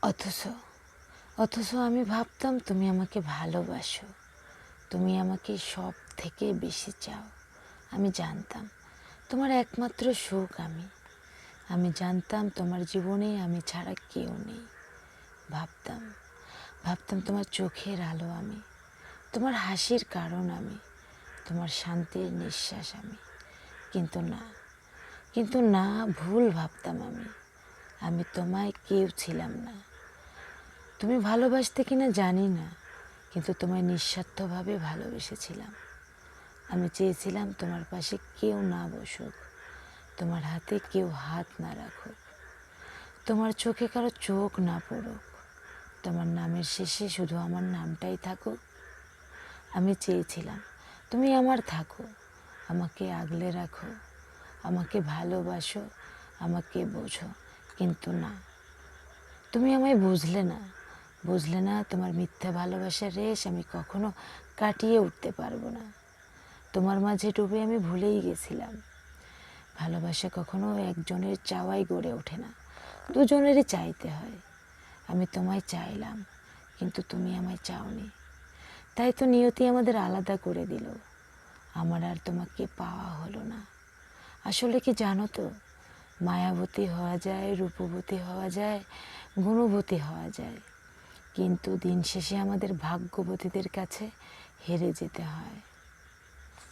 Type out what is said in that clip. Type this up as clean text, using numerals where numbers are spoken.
অথচ অথচ আমি ভাবতাম তুমি আমাকে ভালোবাসো, তুমি আমাকে সব থেকে বেশি চাও। আমি জানতাম তোমার একমাত্র সুখ আমি জানতাম তোমার জীবনে আমি ছাড়া কেউ নেই। ভাবতাম ভাবতাম তোমার চোখের আলো আমি, তোমার হাসির কারণ আমি, তোমার শান্তির নিঃশ্বাস আমি। কিন্তু না, ভুল ভাবতাম আমি তোমায় কেউ ছিলাম না। তুমি ভালোবাসতে কিনা জানি না, কিন্তু তোমায় নিঃস্বার্থভাবে ভালোবেসেছিলাম। আমি চেয়েছিলাম তোমার পাশে কেউ না বসুক, তোমার হাতে কেউ হাত না রাখুক, তোমার চোখে কারো চোখ না পড়ুক, তোমার নামের শেষে শুধু আমার নামটাই থাকুক। আমি চেয়েছিলাম তুমি আমার থাকো, আমাকে আগলে রাখো, আমাকে ভালোবাসো, আমাকে বোঝো। কিন্তু না, তুমি আমায় বুঝলে না তোমার মিথ্যা ভালোবাসার রেশ আমি কখনো কাটিয়ে উঠতে পারবো না। তোমার মাঝে ডুবে আমি ভুলেই গেছিলাম ভালোবাসা কখনো একজনের চাওয়াই গড়ে ওঠে না, দুজনেরই চাইতে হয়। আমি তোমায় চাইলাম, কিন্তু তুমি আমায় চাওনি। তাই তো নিয়তি আমাদের আলাদা করে দিল, আমার আর তোমাকে পাওয়া হলো না। আসলে কি জানো তো, মায়াবতী হওয়া যায়, রূপবতী হওয়া যায়, গুণবতী হওয়া যায়, কিন্তু দিন শেষে আমাদের ভাগ্যবতীদের কাছে হেরে যেতে হয়।